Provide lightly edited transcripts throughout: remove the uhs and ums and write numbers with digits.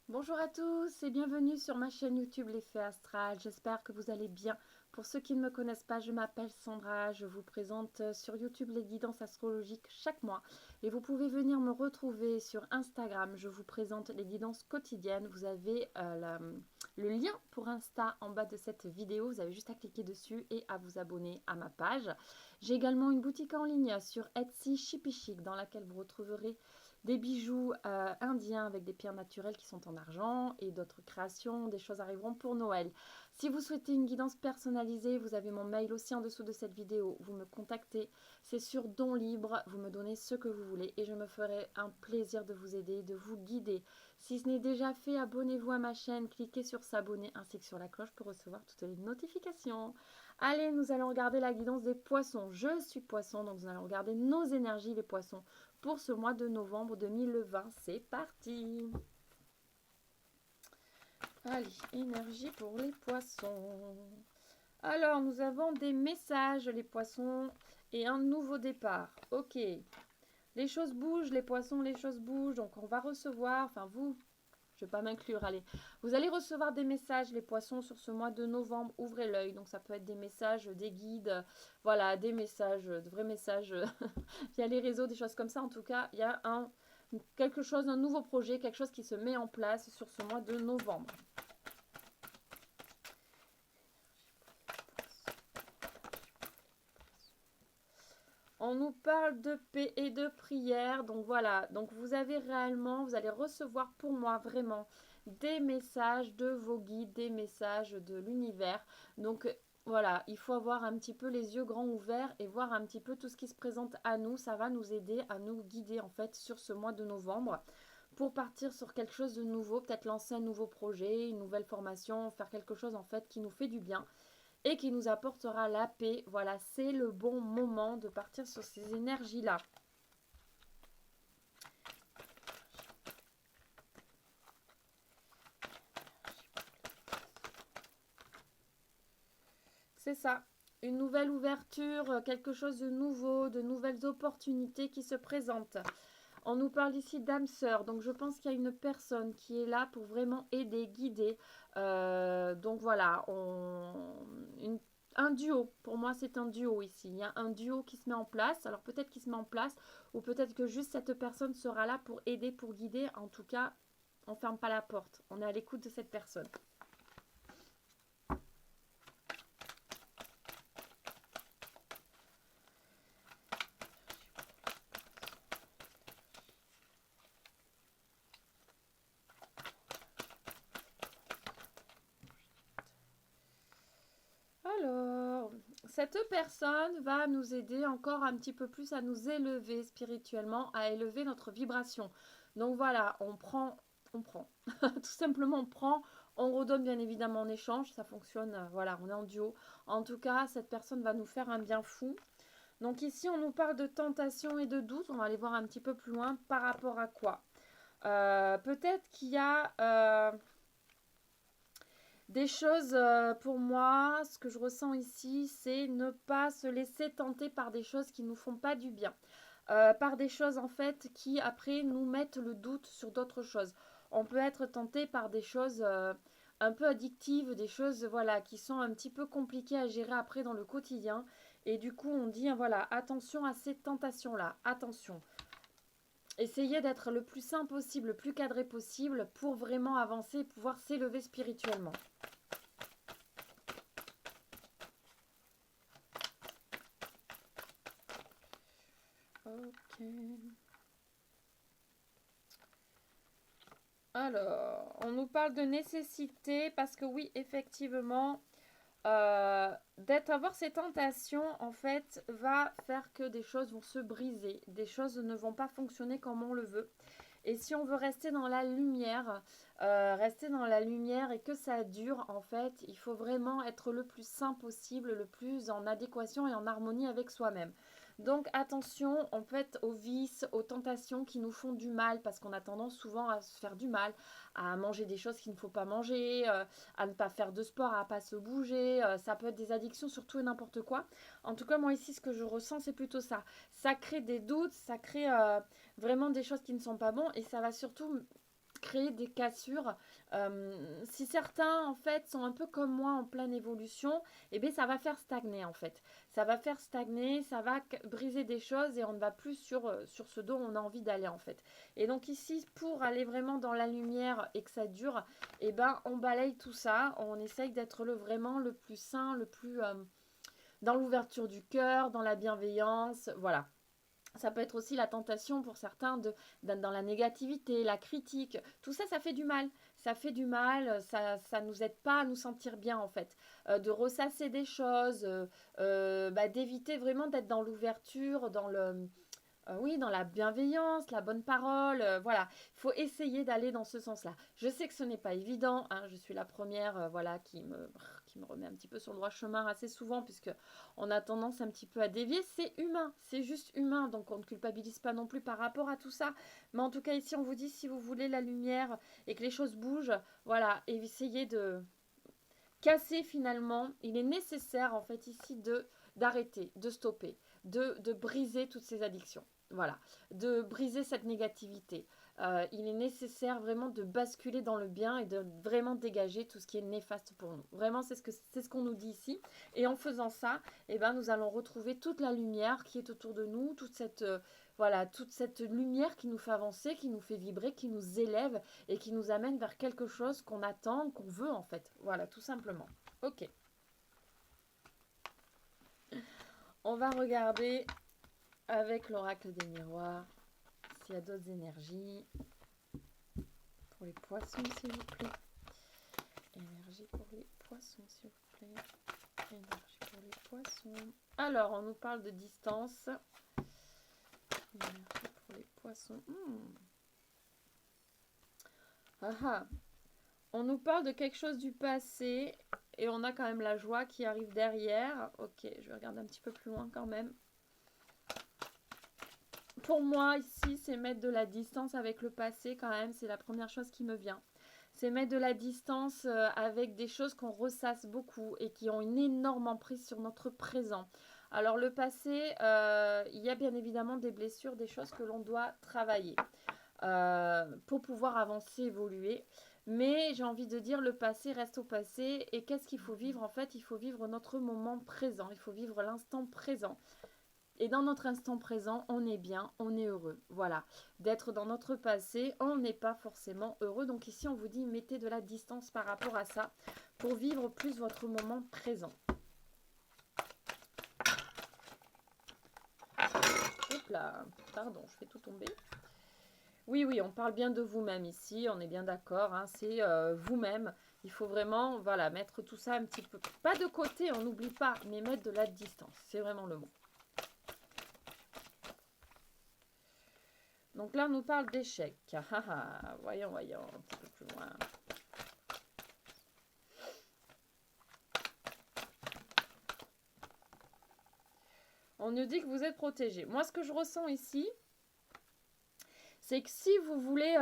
Bonjour à tous et bienvenue sur ma chaîne YouTube L'Effet Astral. J'espère que vous allez bien. Pour ceux qui ne me connaissent pas, je m'appelle Sandra. Je vous présente sur YouTube les guidances astrologiques chaque mois. Et vous pouvez venir me retrouver sur Instagram. Je vous présente les guidances quotidiennes. Vous avez le lien pour Insta en bas de cette vidéo. Vous avez juste à cliquer dessus et à vous abonner à ma page. J'ai également une boutique en ligne sur Etsy Chippy Chic dans laquelle vous retrouverez des bijoux indiens avec des pierres naturelles qui sont en argent et d'autres créations, des choses arriveront pour Noël. Si vous souhaitez une guidance personnalisée, vous avez mon mail aussi en dessous de cette vidéo. Vous me contactez, c'est sur don libre, vous me donnez ce que vous voulez et je me ferai un plaisir de vous aider, de vous guider. Si ce n'est déjà fait, abonnez-vous à ma chaîne, cliquez sur s'abonner ainsi que sur la cloche pour recevoir toutes les notifications. Allez, nous allons regarder la guidance des poissons. Je suis poisson, donc nous allons regarder nos énergies, les poissons, pour ce mois de novembre 2020. C'est parti! Allez, énergie pour les poissons. Alors, nous avons des messages, les poissons, et un nouveau départ. Ok. Les choses bougent, les poissons, les choses bougent. Donc, on va recevoir, enfin vous, je ne vais pas m'inclure, allez. Vous allez recevoir des messages, les poissons, sur ce mois de novembre. Ouvrez l'œil. Donc, ça peut être des messages, des guides, voilà, des messages, de vrais messages via les réseaux, des choses comme ça. En tout cas, il y a quelque chose, un nouveau projet, quelque chose qui se met en place sur ce mois de novembre. On nous parle de paix et de prière. Donc voilà, donc vous avez réellement, vous allez recevoir pour moi vraiment des messages de vos guides, des messages de l'univers. Donc voilà, il faut avoir un petit peu les yeux grands ouverts et voir un petit peu tout ce qui se présente à nous. Ça va nous aider à nous guider en fait sur ce mois de novembre pour partir sur quelque chose de nouveau, peut-être lancer un nouveau projet, une nouvelle formation, faire quelque chose en fait qui nous fait du bien et qui nous apportera la paix. Voilà, c'est le bon moment de partir sur ces énergies-là. C'est ça, une nouvelle ouverture, quelque chose de nouveau, de nouvelles opportunités qui se présentent. On nous parle ici d'âme sœur, donc je pense qu'il y a une personne qui est là pour vraiment aider, guider. Donc voilà, un duo, pour moi c'est un duo ici. Il y a un duo qui se met en place, alors peut-être qu'il se met en place, ou peut-être que juste cette personne sera là pour aider, pour guider. En tout cas, on ne ferme pas la porte, on est à l'écoute de cette personne. Alors, cette personne va nous aider encore un petit peu plus à nous élever spirituellement, à élever notre vibration. Donc voilà, on prend. Tout simplement, on prend, on redonne bien évidemment en échange, ça fonctionne, voilà, on est en duo. En tout cas, cette personne va nous faire un bien fou. Donc ici, on nous parle de tentation et de doute, on va aller voir un petit peu plus loin par rapport à quoi. Peut-être qu'il y a... des choses pour moi, ce que je ressens ici, c'est ne pas se laisser tenter par des choses qui ne nous font pas du bien. Par des choses en fait qui après nous mettent le doute sur d'autres choses. On peut être tenté par des choses un peu addictives, des choses voilà qui sont un petit peu compliquées à gérer après dans le quotidien. Et du coup on dit voilà attention à ces tentations là, attention. Essayez d'être le plus sain possible, le plus cadré possible pour vraiment avancer et pouvoir s'élever spirituellement. Ok. Alors, on nous parle de nécessité parce que oui, effectivement, avoir ces tentations, en fait, va faire que des choses vont se briser, des choses ne vont pas fonctionner comme on le veut. Et si on veut rester dans la lumière et que ça dure, en fait, il faut vraiment être le plus sain possible, le plus en adéquation et en harmonie avec soi-même. Donc attention en fait aux vices, aux tentations qui nous font du mal parce qu'on a tendance souvent à se faire du mal, à manger des choses qu'il ne faut pas manger, à ne pas faire de sport, à ne pas se bouger. Ça peut être des addictions sur tout et n'importe quoi. En tout cas moi ici ce que je ressens c'est plutôt ça. Ça crée des doutes, ça crée vraiment des choses qui ne sont pas bonnes et ça va surtout créer des cassures. Si certains en fait sont un peu comme moi en pleine évolution, eh bien ça va faire stagner en fait. Ça va faire stagner, ça va briser des choses et on ne va plus sur ce dont on a envie d'aller en fait. Et donc ici pour aller vraiment dans la lumière et que ça dure, eh ben on balaye tout ça, on essaye d'être vraiment le plus sain, le plus dans l'ouverture du cœur, dans la bienveillance, voilà. Ça peut être aussi la tentation pour certains dans la négativité, la critique. Tout ça, ça fait du mal. Ça fait du mal, ça nous aide pas à nous sentir bien en fait. De ressasser des choses, d'éviter vraiment d'être dans l'ouverture, oui, dans la bienveillance, la bonne parole, voilà. Il faut essayer d'aller dans ce sens-là. Je sais que ce n'est pas évident, hein, je suis la première, voilà, qui me remet un petit peu sur le droit chemin assez souvent, puisque on a tendance un petit peu à dévier. C'est humain, c'est juste humain, donc on ne culpabilise pas non plus par rapport à tout ça. Mais en tout cas, ici, on vous dit, si vous voulez la lumière et que les choses bougent, voilà, et essayez de casser finalement. Il est nécessaire, en fait, ici, d'arrêter, de stopper, de briser toutes ces addictions. Voilà, de briser cette négativité. Il est nécessaire vraiment de basculer dans le bien et de vraiment dégager tout ce qui est néfaste pour nous. Vraiment, c'est ce qu'on nous dit ici. Et en faisant ça, eh ben, nous allons retrouver toute la lumière qui est autour de nous, toute cette lumière qui nous fait avancer, qui nous fait vibrer, qui nous élève et qui nous amène vers quelque chose qu'on attend, qu'on veut en fait. Voilà, tout simplement. Ok. On va regarder avec l'oracle des miroirs s'il y a d'autres énergies. Pour les poissons, s'il vous plaît. Énergie pour les poissons, s'il vous plaît. Énergie pour les poissons. Alors, on nous parle de distance. Énergie pour les poissons. On nous parle de quelque chose du passé et on a quand même la joie qui arrive derrière. Ok, je vais regarder un petit peu plus loin quand même. Pour moi, ici, c'est mettre de la distance avec le passé quand même. C'est la première chose qui me vient. C'est mettre de la distance avec des choses qu'on ressasse beaucoup et qui ont une énorme emprise sur notre présent. Alors le passé, il y a bien évidemment des blessures, des choses que l'on doit travailler pour pouvoir avancer, évoluer. Mais j'ai envie de dire, le passé reste au passé. Et qu'est-ce qu'il faut vivre? En fait, il faut vivre notre moment présent. Il faut vivre l'instant présent. Et dans notre instant présent, on est bien, on est heureux. Voilà. D'être dans notre passé, on n'est pas forcément heureux. Donc ici, on vous dit, mettez de la distance par rapport à ça pour vivre plus votre moment présent. Hop là. Pardon, je fais tout tomber. Oui, on parle bien de vous-même ici, on est bien d'accord, hein, c'est vous-même. Il faut vraiment, voilà, mettre tout ça un petit peu, pas de côté, on n'oublie pas, mais mettre de la distance, c'est vraiment le mot. Donc là, on nous parle d'échec. Voyons, un petit peu plus loin. On nous dit que vous êtes protégé. Moi, ce que je ressens ici, c'est que si vous voulez,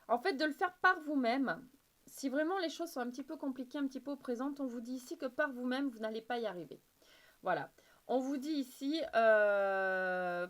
en fait, de le faire par vous-même, si vraiment les choses sont un petit peu compliquées, un petit peu présentes, on vous dit ici que par vous-même, vous n'allez pas y arriver. Voilà. On vous dit ici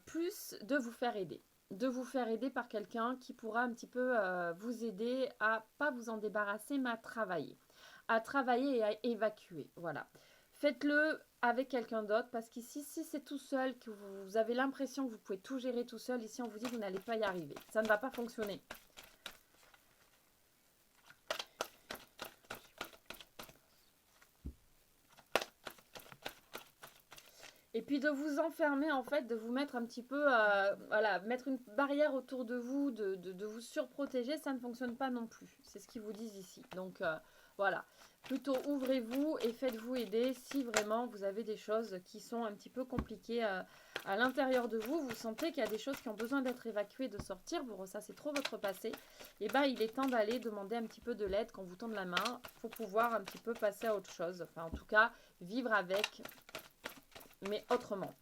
plus de vous faire aider. De vous faire aider par quelqu'un qui pourra un petit peu vous aider à pas vous en débarrasser, mais à travailler. À travailler et à évacuer. Voilà. Faites-le avec quelqu'un d'autre parce qu'ici, si c'est tout seul, que vous avez l'impression que vous pouvez tout gérer tout seul, ici on vous dit que vous n'allez pas y arriver. Ça ne va pas fonctionner. Et puis de vous enfermer, en fait, de vous mettre un petit peu, voilà, mettre une barrière autour de vous, de vous surprotéger, ça ne fonctionne pas non plus. C'est ce qu'ils vous disent ici. Donc voilà, plutôt ouvrez-vous et faites-vous aider si vraiment vous avez des choses qui sont un petit peu compliquées à l'intérieur de vous. Vous sentez qu'il y a des choses qui ont besoin d'être évacuées, de sortir, vous ressassez trop votre passé. Et bien il est temps d'aller demander un petit peu de l'aide quand vous tend la main pour pouvoir un petit peu passer à autre chose. Enfin en tout cas, vivre avec, mais autrement.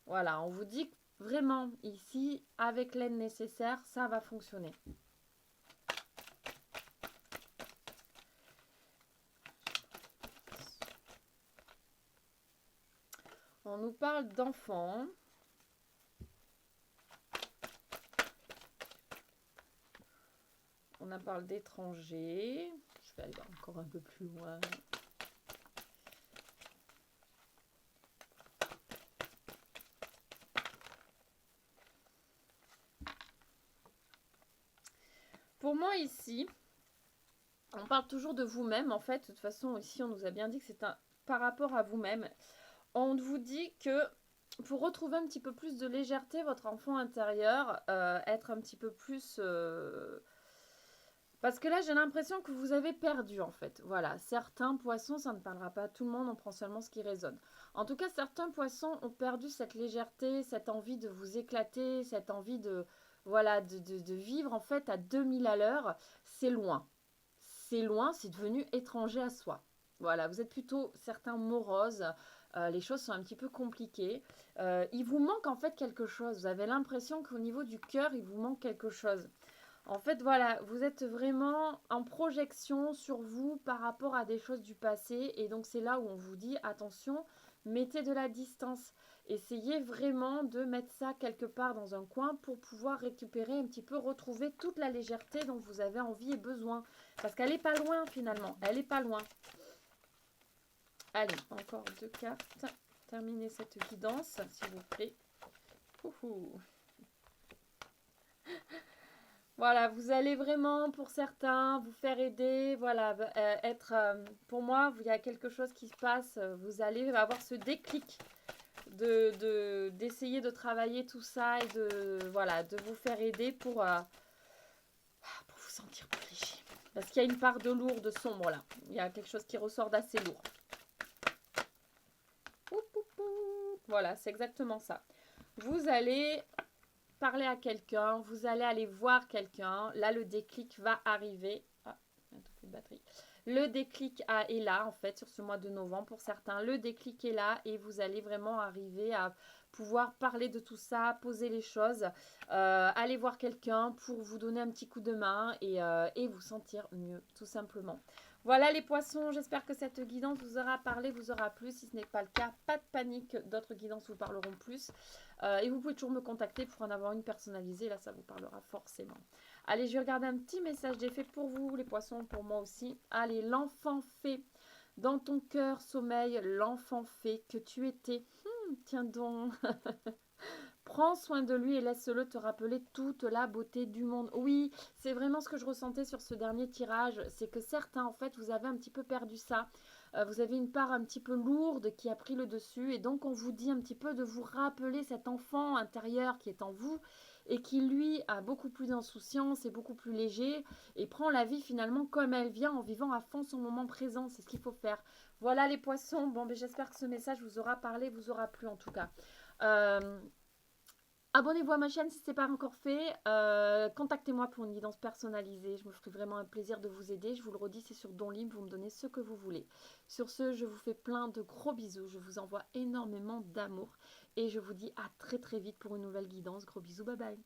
Voilà, on vous dit vraiment ici, avec l'aide nécessaire, ça va fonctionner. On nous parle d'enfants. On a parlé d'étrangers. Je vais aller encore un peu plus loin. Pour moi ici, on parle toujours de vous-même. En fait, de toute façon, ici, on nous a bien dit que c'est par rapport à vous-même. On vous dit que pour retrouver un petit peu plus de légèreté, votre enfant intérieur, être un petit peu plus... Parce que là, j'ai l'impression que vous avez perdu, en fait. Voilà, certains poissons, ça ne parlera pas à tout le monde, on prend seulement ce qui résonne. En tout cas, certains poissons ont perdu cette légèreté, cette envie de vous éclater, cette envie de... Voilà, de vivre, en fait, à 2000 à l'heure. C'est loin. C'est loin, c'est devenu étranger à soi. Voilà, vous êtes plutôt certains moroses, les choses sont un petit peu compliquées. Il vous manque en fait quelque chose. Vous avez l'impression qu'au niveau du cœur, il vous manque quelque chose. En fait, voilà, vous êtes vraiment en projection sur vous par rapport à des choses du passé. Et donc, c'est là où on vous dit, attention, mettez de la distance. Essayez vraiment de mettre ça quelque part dans un coin pour pouvoir récupérer un petit peu, retrouver toute la légèreté dont vous avez envie et besoin. Parce qu'elle n'est pas loin finalement, elle n'est pas loin. Allez, encore 2 cartes. Terminez cette guidance, s'il vous plaît. Ouhou. Voilà, vous allez vraiment, pour certains, vous faire aider. Voilà, être... pour moi, il y a quelque chose qui se passe. Vous allez avoir ce déclic d'essayer de travailler tout ça et de vous faire aider pour vous sentir plus léger. Parce qu'il y a une part de lourd, de sombre là. Il y a quelque chose qui ressort d'assez lourd. Voilà, c'est exactement ça. Vous allez parler à quelqu'un, vous allez aller voir quelqu'un. Là, le déclic va arriver. Ah, un peu plus de batterie. Le déclic est là, en fait, sur ce mois de novembre. Pour certains, le déclic est là et vous allez vraiment arriver à pouvoir parler de tout ça, poser les choses, aller voir quelqu'un pour vous donner un petit coup de main et vous sentir mieux, tout simplement. Voilà les poissons, j'espère que cette guidance vous aura parlé, vous aura plu. Si ce n'est pas le cas, pas de panique, d'autres guidances vous parleront plus. Et vous pouvez toujours me contacter pour en avoir une personnalisée, là ça vous parlera forcément. Allez, je vais regarder un petit message d'effet pour vous, les poissons, pour moi aussi. Allez, l'enfant fée, dans ton cœur sommeille l'enfant fée que tu étais. Tiens donc. Prends soin de lui et laisse-le te rappeler toute la beauté du monde. Oui, c'est vraiment ce que je ressentais sur ce dernier tirage. C'est que certains, en fait, vous avez un petit peu perdu ça. Vous avez une part un petit peu lourde qui a pris le dessus. Et donc, on vous dit un petit peu de vous rappeler cet enfant intérieur qui est en vous et qui, lui, a beaucoup plus d'insouciance et beaucoup plus léger et prend la vie finalement comme elle vient en vivant à fond son moment présent. C'est ce qu'il faut faire. Voilà les poissons. Bon, ben, j'espère que ce message vous aura parlé, vous aura plu en tout cas. Abonnez-vous à ma chaîne si ce n'est pas encore fait. Contactez-moi pour une guidance personnalisée. Je me ferai vraiment un plaisir de vous aider. Je vous le redis, c'est sur Don Libre. Vous me donnez ce que vous voulez. Sur ce, je vous fais plein de gros bisous. Je vous envoie énormément d'amour. Et je vous dis à très très vite pour une nouvelle guidance. Gros bisous, bye bye.